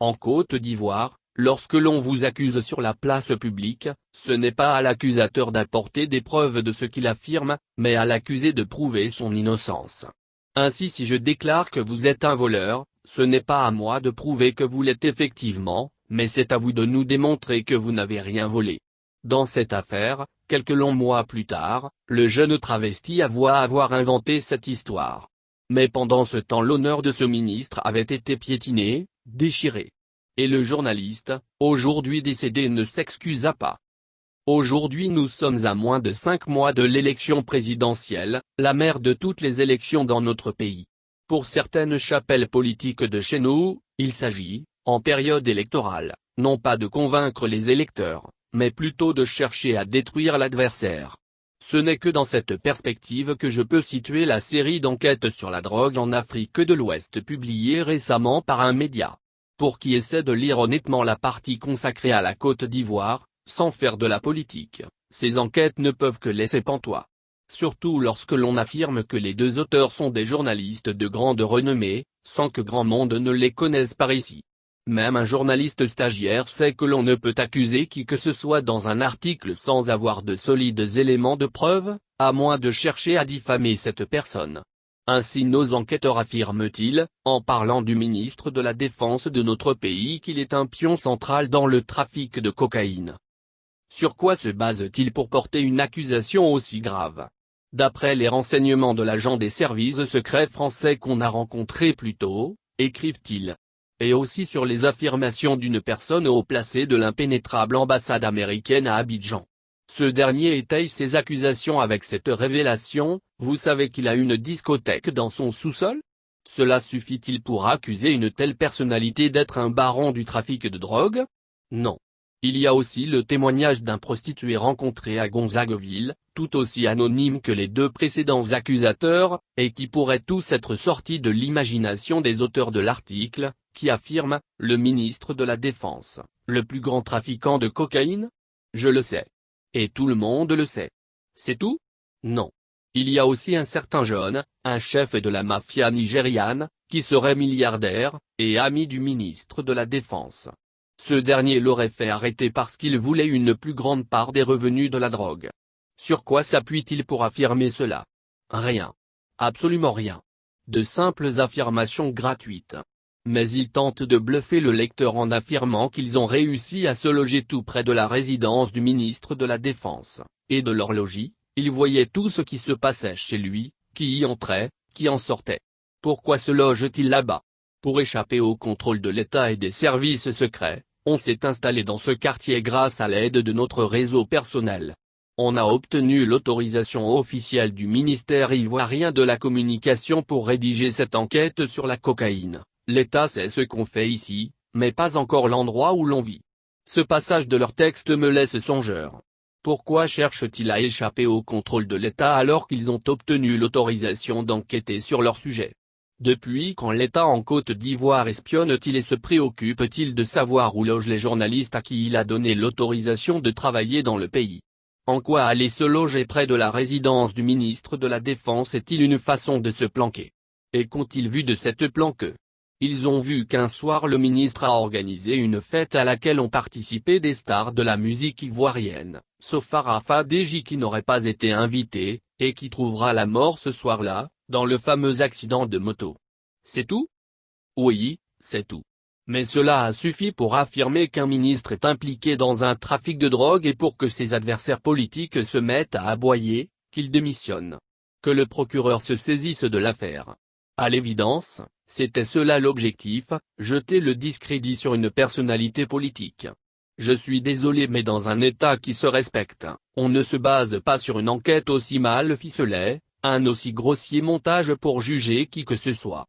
En Côte d'Ivoire, lorsque l'on vous accuse sur la place publique, ce n'est pas à l'accusateur d'apporter des preuves de ce qu'il affirme, mais à l'accusé de prouver son innocence. Ainsi, si je déclare que vous êtes un voleur, ce n'est pas à moi de prouver que vous l'êtes effectivement, mais c'est à vous de nous démontrer que vous n'avez rien volé. Dans cette affaire, quelques longs mois plus tard, le jeune travesti avoue avoir inventé cette histoire. Mais pendant ce temps, l'honneur de ce ministre avait été piétiné, déchiré. Et le journaliste, aujourd'hui décédé, ne s'excusa pas. Aujourd'hui, nous sommes à moins de 5 mois de l'élection présidentielle, la mère de toutes les élections dans notre pays. Pour certaines chapelles politiques de chez nous, il s'agit, en période électorale, non pas de convaincre les électeurs, mais plutôt de chercher à détruire l'adversaire. Ce n'est que dans cette perspective que je peux situer la série d'enquêtes sur la drogue en Afrique de l'Ouest publiée récemment par un média. Pour qui essaie de lire honnêtement la partie consacrée à la Côte d'Ivoire, sans faire de la politique, ces enquêtes ne peuvent que laisser pantois. Surtout lorsque l'on affirme que les deux auteurs sont des journalistes de grande renommée, sans que grand monde ne les connaisse par ici. Même un journaliste stagiaire sait que l'on ne peut accuser qui que ce soit dans un article sans avoir de solides éléments de preuve, à moins de chercher à diffamer cette personne. Ainsi nos enquêteurs affirment-ils, en parlant du ministre de la Défense de notre pays, qu'il est un pion central dans le trafic de cocaïne. Sur quoi se base-t-il pour porter une accusation aussi grave? D'après les renseignements de l'agent des services secrets français qu'on a rencontré plus tôt, écrivent-ils. Et aussi sur les affirmations d'une personne haut placée de l'impénétrable ambassade américaine à Abidjan. Ce dernier étaye ses accusations avec cette révélation: vous savez qu'il a une discothèque dans son sous-sol? Cela suffit-il pour accuser une telle personnalité d'être un baron du trafic de drogue? Non. Il y a aussi le témoignage d'un prostitué rencontré à Gonzagueville, tout aussi anonyme que les deux précédents accusateurs, et qui pourraient tous être sortis de l'imagination des auteurs de l'article, qui affirme, le ministre de la Défense, le plus grand trafiquant de cocaïne? Je le sais. Et tout le monde le sait. C'est tout? Non. Il y a aussi un certain John, un chef de la mafia nigériane, qui serait milliardaire, et ami du ministre de la Défense. Ce dernier l'aurait fait arrêter parce qu'il voulait une plus grande part des revenus de la drogue. Sur quoi s'appuie-t-il pour affirmer cela? Rien. Absolument rien. De simples affirmations gratuites. Mais ils tentent de bluffer le lecteur en affirmant qu'ils ont réussi à se loger tout près de la résidence du ministre de la Défense, et de leur logis, ils voyaient tout ce qui se passait chez lui, qui y entrait, qui en sortait. Pourquoi se loge-t-il là-bas? Pour échapper au contrôle de l'État et des services secrets, on s'est installé dans ce quartier grâce à l'aide de notre réseau personnel. On a obtenu l'autorisation officielle du ministère ivoirien de la communication pour rédiger cette enquête sur la cocaïne. L'État sait ce qu'on fait ici, mais pas encore l'endroit où l'on vit. Ce passage de leur texte me laisse songeur. Pourquoi cherchent-ils à échapper au contrôle de l'État alors qu'ils ont obtenu l'autorisation d'enquêter sur leur sujet? Depuis quand l'État en Côte d'Ivoire espionne-t-il et se préoccupe-t-il de savoir où logent les journalistes à qui il a donné l'autorisation de travailler dans le pays? En quoi aller se loger près de la résidence du ministre de la Défense est-il une façon de se planquer? Et qu'ont-ils vu de cette planque? Ils ont vu qu'un soir le ministre a organisé une fête à laquelle ont participé des stars de la musique ivoirienne, sauf Arafa Deji qui n'aurait pas été invité, et qui trouvera la mort ce soir-là, dans le fameux accident de moto. C'est tout? Oui, c'est tout. Mais cela a suffi pour affirmer qu'un ministre est impliqué dans un trafic de drogue et pour que ses adversaires politiques se mettent à aboyer, qu'il démissionne. Que le procureur se saisisse de l'affaire. À l'évidence, c'était cela l'objectif, jeter le discrédit sur une personnalité politique. Je suis désolé mais dans un État qui se respecte, on ne se base pas sur une enquête aussi mal ficelée, un aussi grossier montage pour juger qui que ce soit.